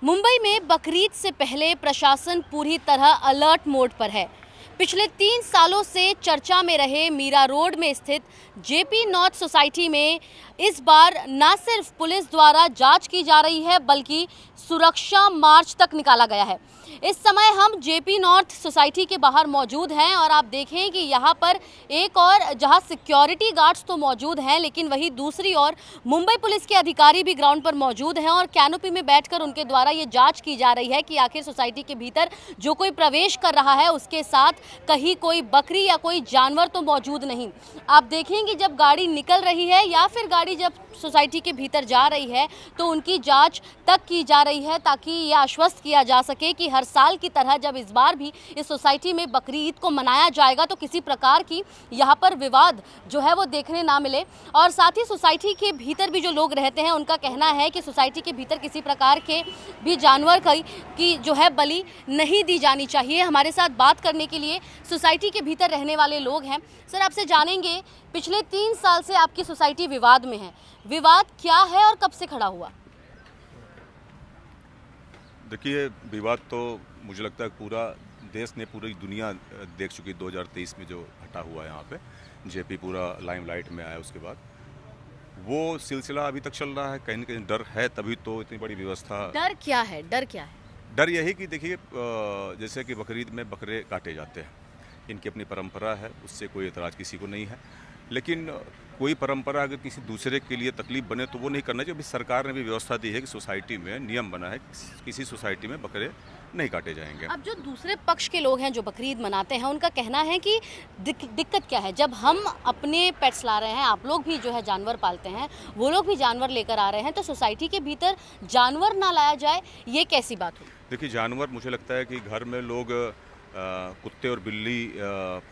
मुंबई में बकरीद से पहले प्रशासन पूरी तरह अलर्ट मोड पर है। पिछले 3 सालों से चर्चा में रहे मीरा रोड में स्थित जेपी नॉर्थ सोसाइटी में इस बार न सिर्फ पुलिस द्वारा जांच की जा रही है बल्कि सुरक्षा मार्च तक निकाला गया है। इस समय हम जेपी नॉर्थ सोसाइटी के बाहर मौजूद हैं और आप देखें कि यहाँ पर एक और जहाँ सिक्योरिटी गार्ड्स तो मौजूद हैं, लेकिन वहीं दूसरी ओर मुंबई पुलिस के अधिकारी भी ग्राउंड पर मौजूद हैं और कैनोपी में बैठकर उनके द्वारा ये जांच की जा रही है कि आखिर सोसाइटी के भीतर जो कोई प्रवेश कर रहा है उसके साथ कहीं कोई बकरी या कोई जानवर तो मौजूद नहीं। आप देखेंगे जब गाड़ी निकल रही है या फिर गाड़ी जब सोसाइटी के भीतर जा रही है तो उनकी जांच तक की जा रही है ताकि ये आश्वस्त किया जा सके कि हर साल की तरह जब इस बार भी इस सोसाइटी में बकरी ईद को मनाया जाएगा तो किसी प्रकार की यहाँ पर विवाद जो है वो देखने ना मिले। और साथ ही सोसाइटी के भीतर भी जो लोग रहते हैं उनका कहना है कि सोसाइटी के भीतर किसी प्रकार के भी जानवर की जो है बलि नहीं दी जानी चाहिए। हमारे साथ बात करने के लिए सोसाइटी के भीतर रहने वाले लोग हैं। सर, आपसे जानेंगे, पिछले 3 साल से आपकी सोसाइटी विवाद में है, विवाद क्या है और कब से खड़ा हुआ? देखिए, विवाद तो मुझे लगता है पूरा देश ने, पूरी दुनिया देख चुकी। 2023 में जो हटा हुआ है यहाँ पे जेपी पूरा लाइमलाइट में आया, उसके बाद वो सिलसिला अभी तक चल रहा है। कहीं न कहीं डर है, तभी तो इतनी बड़ी व्यवस्था। डर क्या है? डर क्या है? डर यही कि देखिए, जैसे कि बकरीद में बकरे काटे जाते हैं, इनकी अपनी परंपरा है, उससे कोई एतराज़ किसी को नहीं है। लेकिन कोई परंपरा अगर किसी दूसरे के लिए तकलीफ बने तो वो नहीं करना चाहिए। अभी सरकार ने भी व्यवस्था दी है कि सोसाइटी में नियम बना है, किसी सोसाइटी में बकरे नहीं काटे जाएंगे। अब जो दूसरे पक्ष के लोग हैं जो बकरीद मनाते हैं, उनका कहना है कि दिक्कत क्या है, जब हम अपने पेट्स ला रहे हैं, आप लोग भी जो है जानवर पालते हैं, वो लोग भी जानवर लेकर आ रहे हैं, तो सोसाइटी के भीतर जानवर ना लाया जाए, ये कैसी बात हुई? देखिए, जानवर मुझे लगता है कि घर में लोग कुत्ते और बिल्ली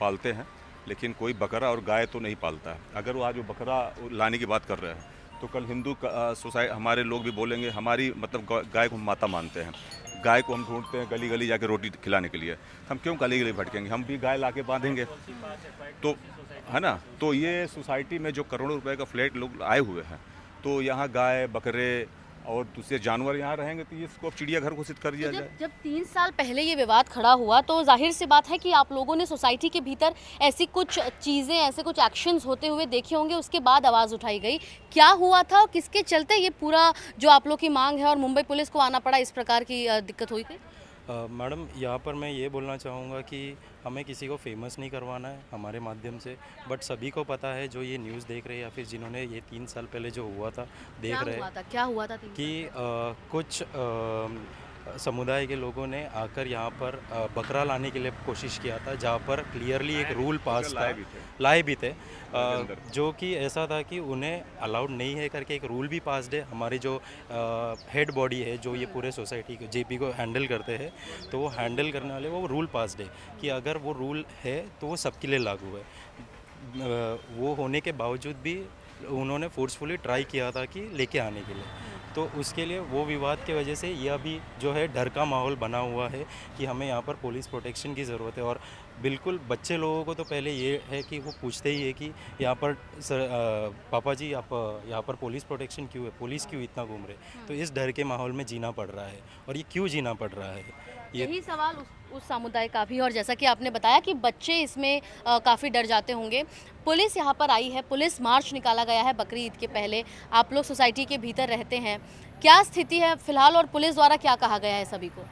पालते हैं, लेकिन कोई बकरा और गाय तो नहीं पालता है। अगर वो आज वो बकरा लाने की बात कर रहे हैं तो कल हिंदू सोसाइटी हमारे लोग भी बोलेंगे हमारी मतलब गाय को हम माता मानते हैं, गाय को हम ढूंढते हैं गली गली जाके रोटी खिलाने के लिए। हम क्यों गली गली भटकेंगे? हम भी गाय लाके बांधेंगे, तो है ना। तो ये सोसाइटी में जो करोड़ों रुपए का फ्लैट लोग आए हुए हैं, तो यहाँ गाय बकरे और दूसरे जानवर यहाँ रहेंगे तो इसको अब चिड़ियाघर घोषित कर दिया जाए। जब 3 साल पहले ये विवाद खड़ा हुआ तो जाहिर सी बात है कि आप लोगों ने सोसाइटी के भीतर ऐसी कुछ चीज़ें, ऐसे कुछ एक्शंस होते हुए देखे होंगे, उसके बाद आवाज़ उठाई गई। क्या हुआ था और किसके चलते ये पूरा जो आप लोग की मांग है और मुंबई पुलिस को आना पड़ा, इस प्रकार की दिक्कत हुई थी? मैडम, यहाँ पर मैं ये बोलना चाहूँगा कि हमें किसी को फेमस नहीं करवाना है हमारे माध्यम से, बट सभी को पता है जो ये न्यूज़ देख रहे हैं या फिर जिन्होंने ये 3 साल पहले जो हुआ था देख रहे हैं क्या हुआ था कि कुछ समुदाय के लोगों ने आकर यहाँ पर बकरा लाने के लिए कोशिश किया था, जहाँ पर क्लियरली एक रूल पास था, लाए भी थे, जो कि ऐसा था कि उन्हें अलाउड नहीं है करके एक रूल भी पास है। हमारी जो हेड बॉडी है जो ये पूरे सोसाइटी को जेपी को हैंडल करते हैं, तो वो हैंडल करने वाले वो रूल पास है कि अगर वो रूल है तो वो सबके लिए लागू है। वो होने के बावजूद भी उन्होंने फोर्सफुली ट्राई किया था कि लेके आने के लिए, तो उसके लिए वो विवाद की वजह से यह भी जो है डर का माहौल बना हुआ है कि हमें यहाँ पर पुलिस प्रोटेक्शन की ज़रूरत है। और बिल्कुल बच्चे लोगों को तो पहले ये है कि वो पूछते ही है कि यहाँ पर पापा जी आप यहाँ पर पुलिस प्रोटेक्शन क्यों है, पुलिस क्यों इतना घूम रहे? तो इस डर के माहौल में जीना पड़ रहा है। और ये क्यों जीना पड़ रहा है, यही सवाल उस समुदाय का भी। और जैसा कि आपने बताया कि बच्चे इसमें काफ़ी डर जाते होंगे। पुलिस यहाँ पर आई है, पुलिस मार्च निकाला गया है बकरी ईद के पहले, आप लोग सोसाइटी के भीतर रहते हैं, क्या स्थिति है फिलहाल और पुलिस द्वारा क्या कहा गया है सभी को?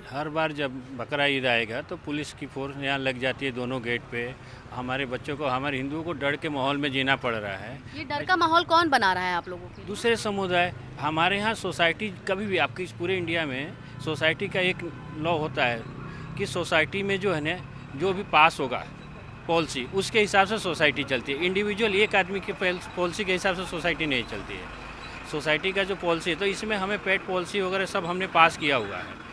हर बार जब बकरा ईद आएगा तो पुलिस की फोर्स यहाँ लग जाती है दोनों गेट पे। हमारे बच्चों को, हमारे हिंदुओं को डर के माहौल में जीना पड़ रहा है। ये डर का माहौल कौन बना रहा है आप लोगों के? दूसरे समुदाय। हमारे यहाँ सोसाइटी कभी भी, आपकी इस पूरे इंडिया में सोसाइटी का एक लॉ होता है कि सोसाइटी में जो है ना, जो भी पास होगा पॉलिसी, उसके हिसाब से सोसाइटी चलती है। इंडिविजुअल एक आदमी की पॉलिसी के हिसाब से सोसाइटी नहीं चलती है। सोसाइटी का जो पॉलिसी है, तो इसमें हमें पेट पॉलिसी वगैरह सब हमने पास किया हुआ है।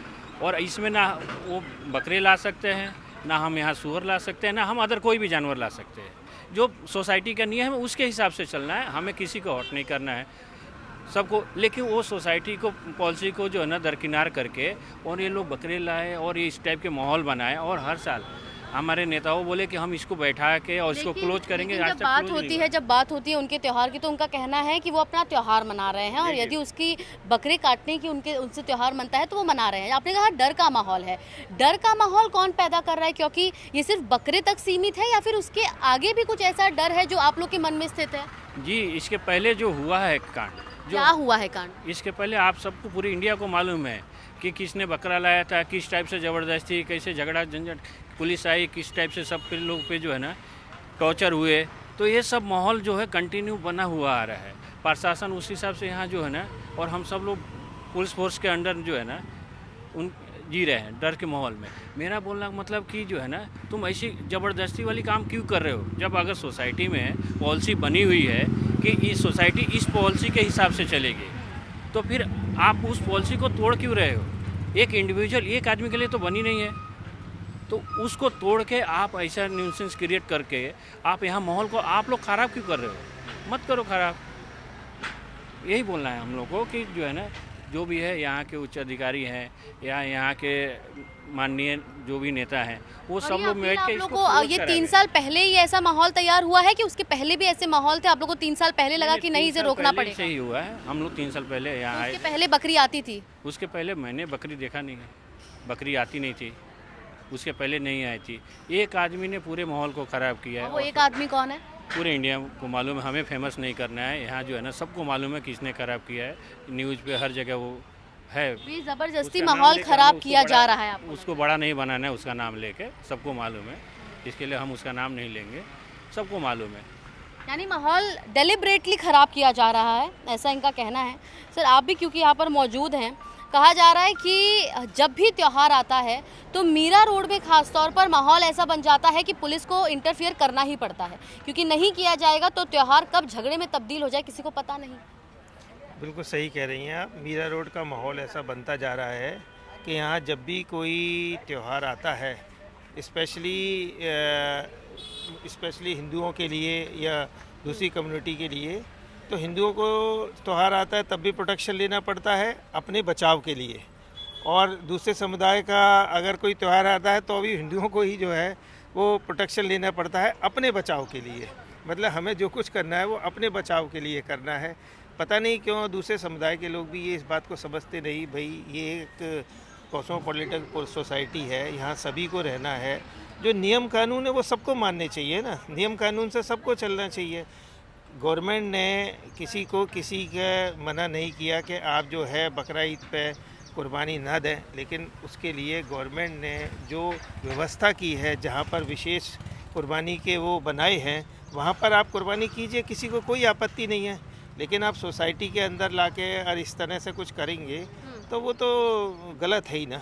और इसमें ना वो बकरे ला सकते हैं, ना हम यहाँ सूअर ला सकते हैं, ना हम अदर कोई भी जानवर ला सकते हैं। जो सोसाइटी का नियम है उसके हिसाब से चलना है, हमें किसी को हर्ट नहीं करना है सबको। लेकिन वो सोसाइटी को पॉलिसी को जो है ना दरकिनार करके और ये लोग बकरे लाए और ये इस टाइप के माहौल बनाए। और हर साल हमारे नेताओं बोले कि हम इसको बैठा के और इसको क्लोज करेंगे। लेकिन आज जब तक बात close नहीं होती हुआ। है जब बात होती है उनके त्यौहार की, तो उनका कहना है कि वो अपना त्यौहार मना रहे हैं, और यदि उसकी बकरे काटने की उनसे त्यौहार मनता है तो वो मना रहे हैं। आपने कहा डर का माहौल है, डर का माहौल कौन पैदा कर रहा है? क्योंकि ये सिर्फ बकरे तक सीमित है, या फिर उसके आगे भी कुछ ऐसा डर है जो आप लोग के मन में स्थित है? जी, इसके पहले जो हुआ है कांड, क्या हुआ है कांड? इसके पहले आप सबको पूरी इंडिया को मालूम है कि किसने बकरा लाया था, किस टाइप से ज़बरदस्ती, कैसे झगड़ा झंझट, पुलिस आई, किस टाइप से सब पे लोग पे जो है ना टॉर्चर हुए। तो ये सब माहौल जो है कंटिन्यू बना हुआ आ रहा है। प्रशासन उस हिसाब से यहाँ जो है ना, और हम सब लोग पुलिस फोर्स के अंडर जो है ना उन जी रहे हैं डर के माहौल में। मेरा बोलना का मतलब कि जो है ना, तुम ऐसी ज़बरदस्ती वाली काम क्यों कर रहे हो? जब अगर सोसाइटी में पॉलिसी बनी हुई है कि इस सोसाइटी इस पॉलिसी के हिसाब से चलेगी, तो फिर आप उस पॉलिसी को तोड़ क्यों रहे हो? एक इंडिविजुअल, एक आदमी के लिए तो बनी नहीं है, तो उसको तोड़ के आप ऐसा न्यूसेंस क्रिएट करके आप यहाँ माहौल को आप लोग ख़राब क्यों कर रहे हो? मत करो ख़राब। यही बोलना है हम लोग को कि जो है ना, जो भी है यहाँ के उच्च अधिकारी हैं या यहाँ के माननीय जो भी नेता हैं, वो सब लोग बैठ के इसको को close ये करा 3 दें। साल पहले ही ऐसा माहौल तैयार हुआ है कि उसके पहले भी ऐसे माहौल थे? आप लोगों को 3 साल पहले लगा कि नहीं, इसे 3 साल रोकना पहले पड़ेगा? से ही हुआ है। हम लोग 3 साल पहले यहाँ आए उसके थे। पहले बकरी आती थी? उसके पहले मैंने बकरी देखा नहीं है, बकरी आती नहीं थी, उसके पहले नहीं आई थी। एक आदमी ने पूरे माहौल को ख़राब किया है। वो एक आदमी कौन है? पूरे इंडिया को मालूम है, हमें फेमस नहीं करना है। यहाँ जो है ना सबको मालूम है किसने ख़राब किया है। न्यूज़ पे हर जगह वो है। ये जबरदस्ती उसका नाम माहौल लेके खराब हमें उसको किया जा बड़ा- रहा है आपको? उसको बड़ा नहीं बनाना है उसका नाम लेके, सबको मालूम है। इसके लिए हम उसका नाम नहीं लेंगे, सबको मालूम है। यानी माहौल डेलिब्रेटली खराब किया जा रहा है, ऐसा इनका कहना है। सर, आप भी क्योंकि यहाँ पर मौजूद हैं, कहा जा रहा है कि जब भी त्यौहार आता है तो मीरा रोड में खास तौर पर माहौल ऐसा बन जाता है कि पुलिस को इंटरफियर करना ही पड़ता है, क्योंकि नहीं किया जाएगा तो त्यौहार कब झगड़े में तब्दील हो जाए किसी को पता नहीं। बिल्कुल सही कह रही हैं आप। मीरा रोड का माहौल ऐसा बनता जा रहा है कि यहाँ जब भी कोई त्यौहार आता है, स्पेशली हिंदुओं के लिए या दूसरी कम्युनिटी के लिए, तो हिंदुओं को त्यौहार आता है तब भी प्रोटेक्शन लेना पड़ता है अपने बचाव के लिए, और दूसरे समुदाय का अगर कोई त्यौहार आता है तो अभी हिंदुओं को ही जो है वो प्रोटेक्शन लेना पड़ता है अपने बचाव के लिए। मतलब हमें जो कुछ करना है वो अपने बचाव के लिए करना है। पता नहीं क्यों दूसरे समुदाय के लोग भी ये इस बात को समझते नहीं। भाई ये एक कॉस्मोपॉलिटन सोसाइटी है, यहाँ सभी को रहना है। जो नियम कानून है वो सबको मानने चाहिए ना, नियम कानून से सबको चलना चाहिए। गवर्नमेंट ने किसी का मना नहीं किया कि आप जो है बकरा ईद पे कुर्बानी ना दें, लेकिन उसके लिए गवर्नमेंट ने जो व्यवस्था की है, जहाँ पर विशेष कुर्बानी के वो बनाए हैं, वहाँ पर आप कुर्बानी कीजिए, किसी को कोई आपत्ति नहीं है। लेकिन आप सोसाइटी के अंदर लाके और इस तरह से कुछ करेंगे तो वो तो गलत है ही ना।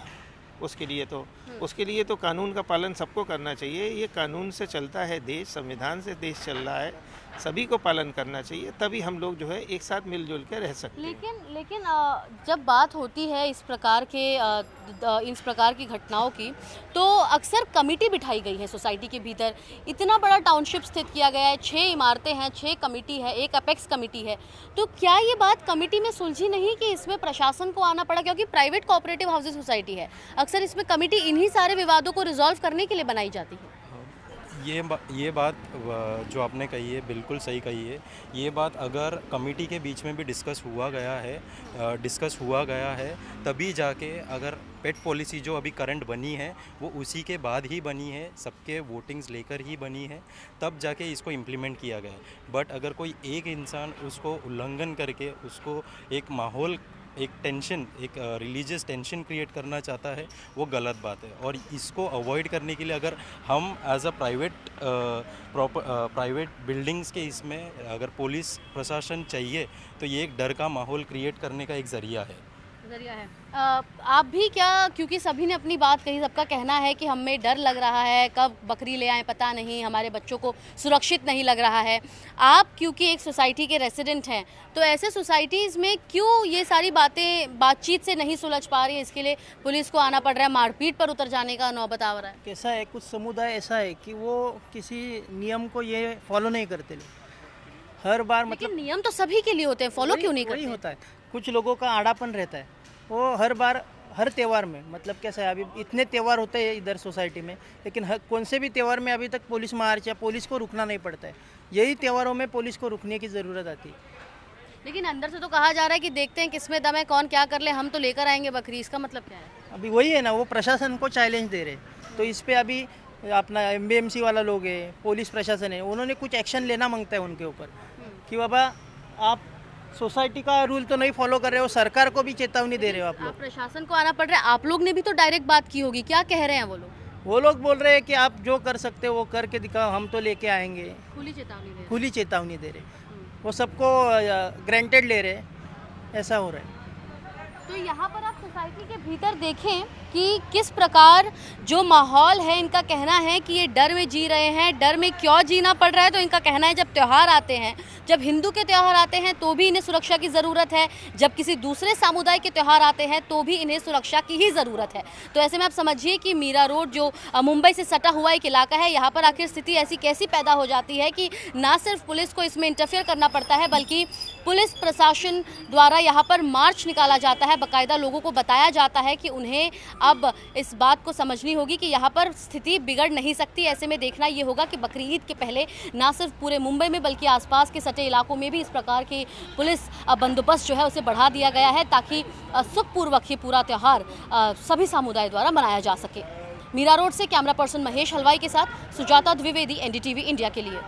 उसके लिए तो कानून का पालन सबको करना चाहिए। ये कानून से चलता है देश, संविधान से देश चल रहा है, सभी को पालन करना चाहिए, तभी हम लोग जो है एक साथ मिलजुल के रह सकते हैं। लेकिन जब बात होती है इस प्रकार की घटनाओं की, तो अक्सर कमेटी बिठाई गई है सोसाइटी के भीतर। इतना बड़ा टाउनशिप स्थित किया गया है, 6 इमारतें हैं, 6 कमेटी है, एक अपेक्स कमेटी है। तो क्या ये बात कमेटी में सुलझी नहीं कि इसमें प्रशासन को आना पड़ा? क्योंकि प्राइवेट कोऑपरेटिव हाउसिंग सोसाइटी है, अक्सर इसमें कमेटी इन्हीं सारे विवादों को रिजॉल्व करने के लिए बनाई जाती है। ये बात जो आपने कही है बिल्कुल सही कही है। ये बात अगर कमेटी के बीच में भी डिस्कस हुआ गया है तभी जाके, अगर पेट पॉलिसी जो अभी करंट बनी है वो उसी के बाद ही बनी है, सबके वोटिंग्स लेकर ही बनी है, तब जाके इसको इम्प्लीमेंट किया गया है। बट अगर कोई एक इंसान उसको उल्लंघन करके उसको एक माहौल, एक टेंशन, एक रिलीजियस टेंशन क्रिएट करना चाहता है, वो गलत बात है। और इसको अवॉइड करने के लिए अगर हम एज अ प्राइवेट बिल्डिंग्स के इसमें अगर पुलिस प्रशासन चाहिए तो ये एक डर का माहौल क्रिएट करने का एक ज़रिया है। आप भी क्या, क्योंकि सभी ने अपनी बात कही, सबका कहना है कि हमें डर लग रहा है, कब बकरी ले आए पता नहीं, हमारे बच्चों को सुरक्षित नहीं लग रहा है। आप क्योंकि एक सोसाइटी के रेसिडेंट हैं, तो ऐसे सोसाइटीज़ में क्यों ये सारी बातें बातचीत से नहीं सुलझ पा रही है? इसके लिए पुलिस को आना पड़ रहा है, मारपीट पर उतर जाने का नौबत आ रहा है। कैसा है, कुछ समुदाय ऐसा है कि वो किसी नियम को ये फॉलो नहीं करते। हर बार लेकिन नियम तो सभी के लिए होते हैं, फॉलो क्यों नहीं वही करते? होता है, कुछ लोगों का आड़ापन रहता है, वो हर बार हर त्यौहार में, मतलब कैसा है, अभी इतने त्यौहार होते हैं इधर सोसाइटी में, लेकिन कौन से भी त्यौहार में अभी तक पुलिस मार्च या पुलिस को रुकना नहीं पड़ता है। यही त्यौहारों में पुलिस को रुकने की ज़रूरत आती है। लेकिन अंदर से तो कहा जा रहा है कि देखते हैं किसमें दम है, कौन क्या कर ले, हम तो लेकर आएंगे बकरी। इसका मतलब क्या है? अभी वही है ना, वो प्रशासन को चैलेंज दे रहे, तो इस पे अभी अपना एमबीएमसी वाला लोग है, पुलिस प्रशासन है, उन्होंने कुछ एक्शन लेना मांगता है उनके ऊपर कि बाबा आप सोसाइटी का रूल तो नहीं फॉलो कर रहे हो, सरकार को भी चेतावनी दे रहे हो आप आप लोग। प्रशासन को आना पड़ रहा है, आप लोग ने भी तो डायरेक्ट बात की होगी, क्या कह रहे हैं वो लोग? वो लोग बोल रहे हैं कि आप जो कर सकते हो वो करके दिखाओ, हम तो लेके आएंगे। खुली चेतावनी दे रहे हैं। खुली चेतावनी दे रहे, वो सबको ग्रांटेड ले रहे, ऐसा हो रहा है। तो यहाँ पर आप सोसाइटी के भीतर देखें कि किस प्रकार जो माहौल है, इनका कहना है कि ये डर में जी रहे हैं। डर में क्यों जीना पड़ रहा है? तो इनका कहना है जब त्यौहार आते हैं, जब हिंदू के त्यौहार आते हैं तो भी इन्हें सुरक्षा की ज़रूरत है, जब किसी दूसरे समुदाय के त्यौहार आते हैं तो भी इन्हें सुरक्षा की ही ज़रूरत है। तो ऐसे में आप समझिए कि मीरा रोड जो मुंबई से सटा हुआ एक इलाका है, यहाँ पर आखिर स्थिति ऐसी कैसी पैदा हो जाती है कि ना सिर्फ पुलिस को इसमें इंटरफेयर करना पड़ता है, बल्कि पुलिस प्रशासन द्वारा यहाँ पर मार्च निकाला जाता है। बाकायदा लोगों को बताया जाता है कि उन्हें अब इस बात को समझनी होगी कि यहाँ पर स्थिति बिगड़ नहीं सकती। ऐसे में देखना ये होगा कि बकरी ईद के पहले ना सिर्फ पूरे मुंबई में बल्कि आसपास के सटे इलाकों में भी इस प्रकार की पुलिस बंदोबस्त जो है उसे बढ़ा दिया गया है, ताकि सुखपूर्वक ही पूरा त्यौहार सभी समुदाय द्वारा मनाया जा सके। मीरा रोड से कैमरा पर्सन महेश हलवाई के साथ सुजाता द्विवेदी, एनडीटीवी इंडिया के लिए।